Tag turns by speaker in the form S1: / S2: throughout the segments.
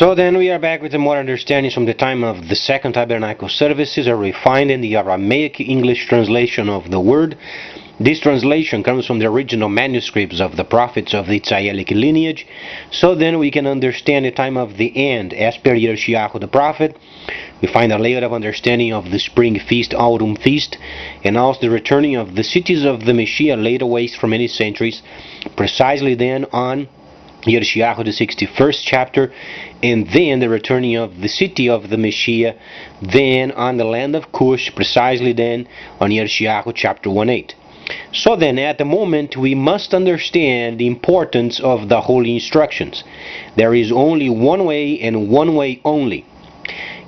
S1: So then we are back with more understandings from the time of the Second Tabernacle services, are refined in the Aramaic English translation of the word. This translation comes from the original manuscripts of the prophets of the Tzayelic lineage. So then we can understand the time of the end as per Yirmiyahu the prophet. We find a layer of understanding of the spring feast, autumn feast, and also the returning of the cities of the Messiah laid waste for many centuries, precisely then on Yirmiyahu the 61st chapter, and then the returning of the city of the Messiah, then on the land of Cush, precisely then on Yirmiyahu chapter 1:8. So then, at the moment, we must understand the importance of the holy instructions. There is only one way and one way only.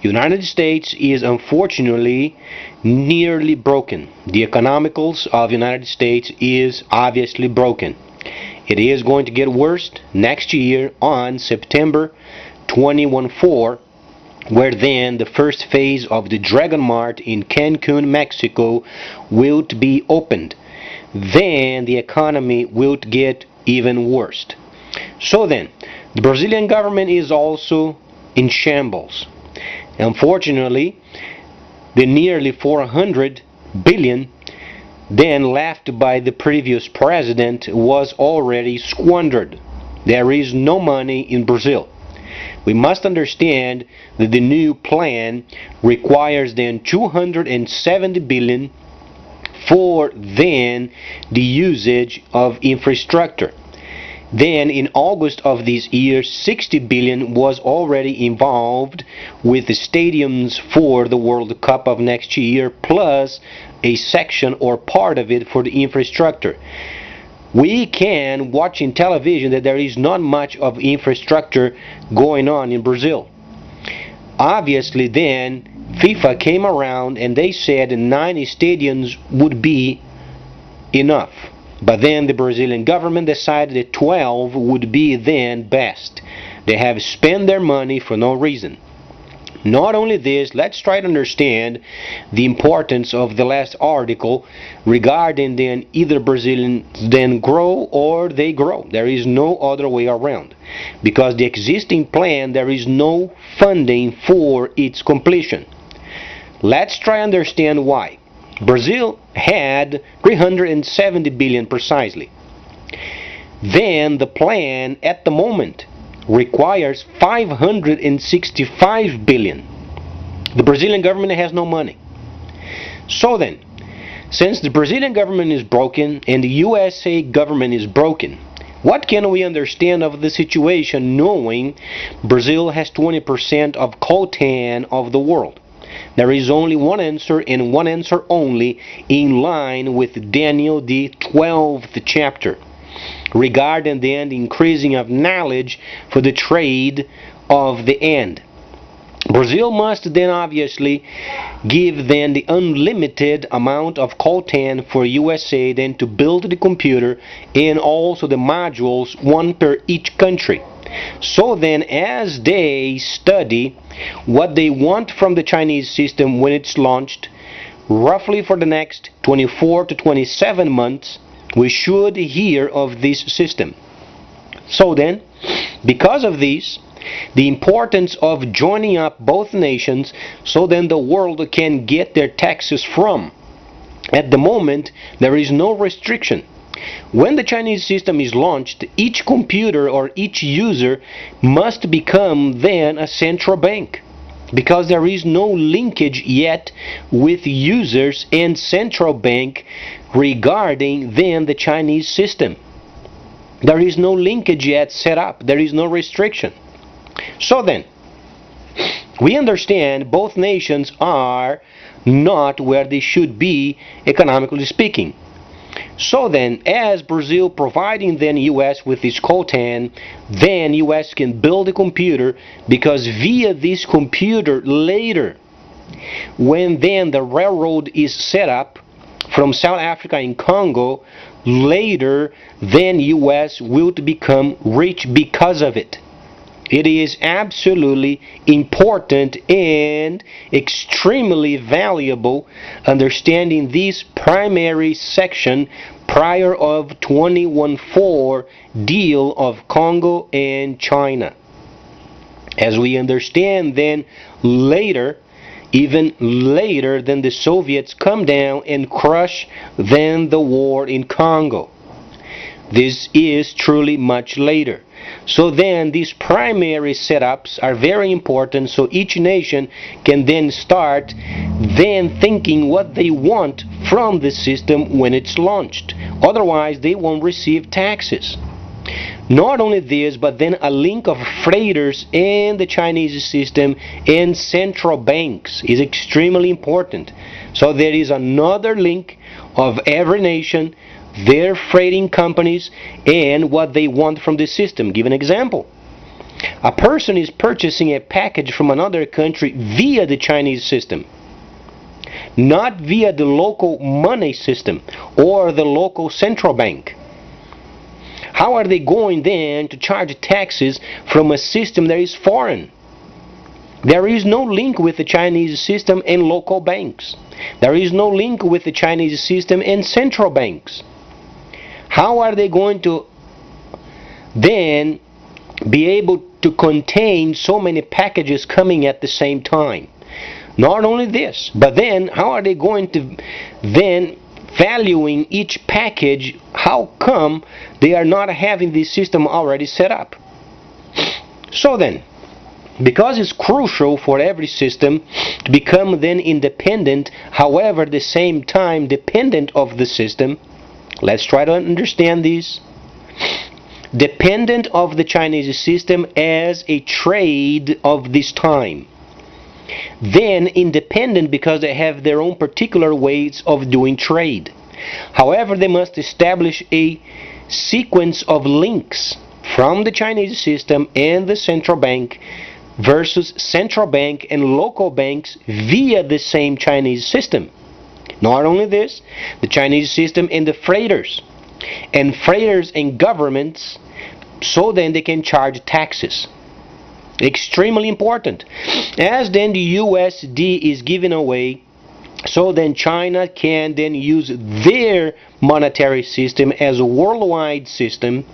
S1: United States is unfortunately nearly broken. The economicals of United States is obviously broken. It is going to get worse next year on September 21-4, where then the first phase of the Dragon Mart in Cancun, Mexico will be opened. Then the economy will get even worse. So then, the Brazilian government is also in shambles. Unfortunately, the nearly 400 billion then left by the previous president was already squandered. There is no money in Brazil. We must understand that the new plan requires then 270 billion for then the usage of infrastructure. Then in August of this year, 60 billion was already involved with the stadiums for the World Cup of next year, plus a section or part of it for the infrastructure. We can watch in television that there is not much of infrastructure going on in Brazil. Obviously then, FIFA came around and they said 90 stadiums would be enough. But then the Brazilian government decided that 12 would be then best. They have spent their money for no reason. Not only this, let's try to understand the importance of the last article regarding then either Brazilians then grow or they grow. There is no other way around. Because the existing plan, there is no funding for its completion. Let's try to understand why. Brazil had 370 billion precisely. Then the plan at the moment requires 565 billion. The Brazilian government has no money. So then, since the Brazilian government is broken and the USA government is broken, what can we understand of the situation knowing Brazil has 20% of coltan of the world? There is only one answer and one answer only in line with Daniel the 12th chapter regarding then the increasing of knowledge for the trade of the end. Brazil must then obviously give then the unlimited amount of coltan for USA then to build the computer and also the modules, one per each country. So then, as they study what they want from the Chinese system when it's launched, roughly for the next 24 to 27 months, we should hear of this system. So then, because of this, the importance of joining up both nations so then the world can get their taxes from. At the moment, there is no restriction. When the Chinese system is launched, each computer or each user must become then a central bank, because there is no linkage yet with users and central bank regarding then the Chinese system. There is no linkage yet set up. There is no restriction. So then, we understand both nations are not where they should be economically speaking. So then, as Brazil providing then US with this coltan, then US can build a computer, because via this computer later, when then the railroad is set up from South Africa and Congo, later then US will become rich because of it. It is absolutely important and extremely valuable understanding this primary section prior of 21.4 deal of Congo and China. As we understand, then later, even later, then the Soviets come down and crush then the war in Congo. This is truly much later. So then these primary setups are very important, so each nation can then start then thinking what they want from the system when it's launched. Otherwise they won't receive taxes. Not only this, but then a link of freighters in the Chinese system and central banks is extremely important. So there is another link of every nation, their freighting companies, and what they want from the system. Give an example. A person is purchasing a package from another country via the Chinese system, not via the local money system or the local central bank. How are they going then to charge taxes from a system that is foreign? There is no link with the Chinese system and local banks. There is no link with the Chinese system and central banks. How are they going to then be able to contain so many packages coming at the same time? Not only this, but then how are they going to then valuing each package? How come they are not having this system already set up? So then, because it's crucial for every system to become then independent, however at the same time dependent of the system, let's try to understand this. Dependent of the Chinese system as a trade of this time. Then independent because they have their own particular ways of doing trade. However, they must establish a sequence of links from the Chinese system and the central bank versus central bank and local banks via the same Chinese system. Not only this, the Chinese system and the freighters and governments, so then they can charge taxes. Extremely important. As then the USD is given away, so then China can then use their monetary system as a worldwide system.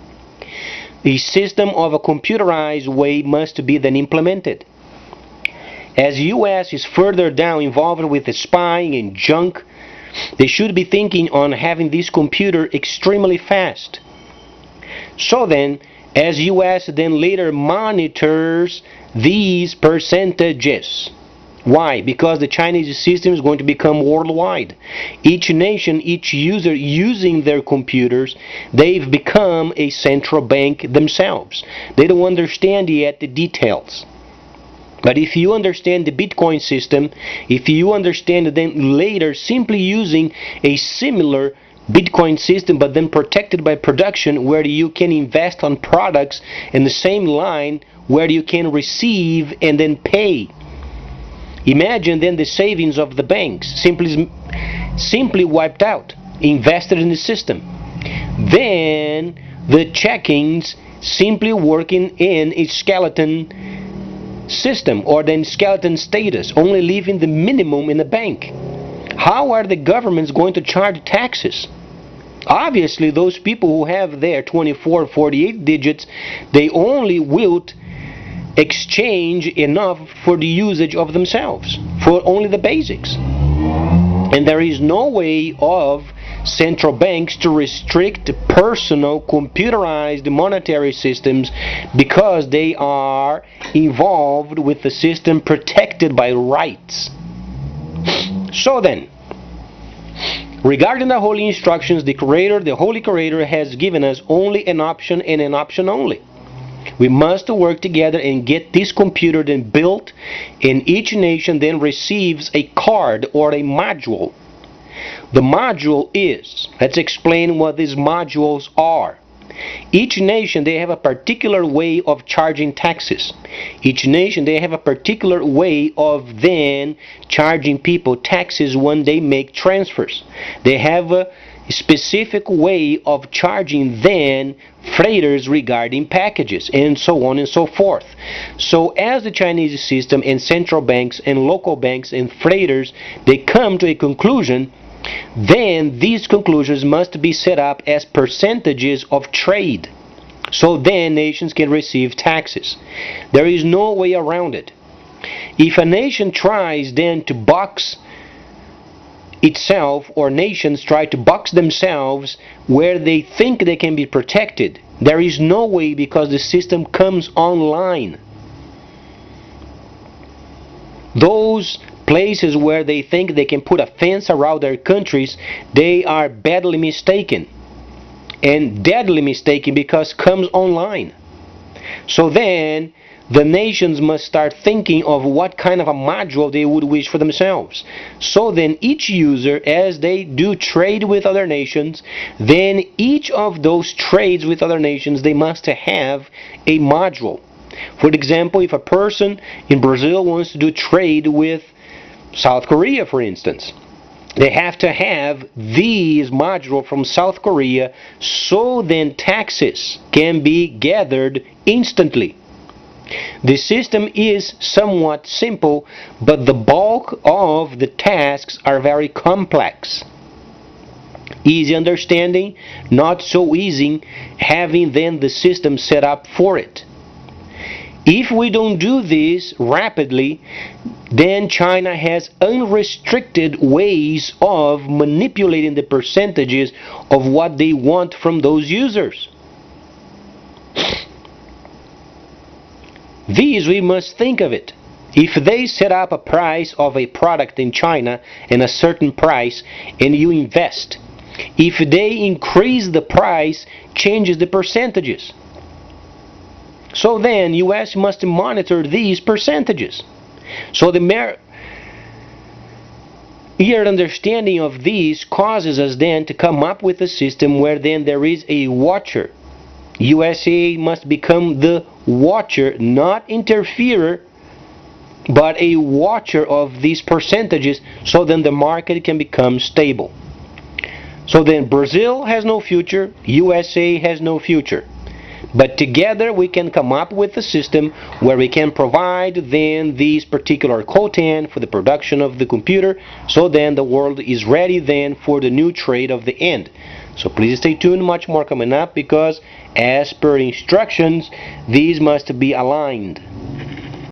S1: The system of a computerized way must be then implemented. As US is further down involved with the spying and junk, they should be thinking on having this computer extremely fast. So then, as US then later monitors these percentages. Why? Because the Chinese system is going to become worldwide. Each nation, each user using their computers, they've become a central bank themselves. They don't understand yet the details. But if you understand the Bitcoin system, if you understand then later simply using a similar Bitcoin system but then protected by production where you can invest on products in the same line where you can receive and then pay. Imagine then the savings of the banks simply wiped out, invested in the system. Then the checkings simply working in a skeleton system or then skeleton status, only leaving the minimum in the bank. How are the governments going to charge taxes? Obviously, those people who have their 24, 48 digits, they only will exchange enough for the usage of themselves, for only the basics. And there is no way of central banks to restrict personal computerized monetary systems because they are involved with the system protected by rights. So then, regarding the holy instructions, the Holy Creator has given us only an option and an option only. We must work together and get this computer then built, and each nation then receives a card or a module. The module is, let's explain what these modules are. Each nation, they have a particular way of charging taxes. Each nation, they have a particular way of then charging people taxes when they make transfers. They have a specific way of charging then freighters regarding packages, and so on and so forth. So as the Chinese system and central banks and local banks and freighters, they come to a conclusion, then these conclusions must be set up as percentages of trade. So then nations can receive taxes. There is no way around it. If a nation tries then to box itself, or nations try to box themselves where they think they can be protected, there is no way, because the system comes online. Those places where they think they can put a fence around their countries, they are badly mistaken, and deadly mistaken, because comes online. So then the nations must start thinking of what kind of a module they would wish for themselves. So then each user, as they do trade with other nations, then each of those trades with other nations, they must have a module. For example, if a person in Brazil wants to do trade with South Korea, for instance, they have to have these modules from South Korea, so then taxes can be gathered instantly. The system is somewhat simple, but the bulk of the tasks are very complex. Easy understanding, not so easy having then the system set up for it. If we don't do this rapidly, then China has unrestricted ways of manipulating the percentages of what they want from those users. These, we must think of it. If they set up a price of a product in China and a certain price, and you invest, if they increase the price, changes the percentages. So then US must monitor these percentages. So the mere understanding of these causes us then to come up with a system where then there is a watcher. USA must become the watcher, not interferer, but a watcher of these percentages, so then the market can become stable. So then Brazil has no future, USA has no future. But together we can come up with a system where we can provide then these particular coltan for the production of the computer, so then the world is ready then for the new trade of the end. So please stay tuned, much more coming up, because as per instructions, these must be aligned.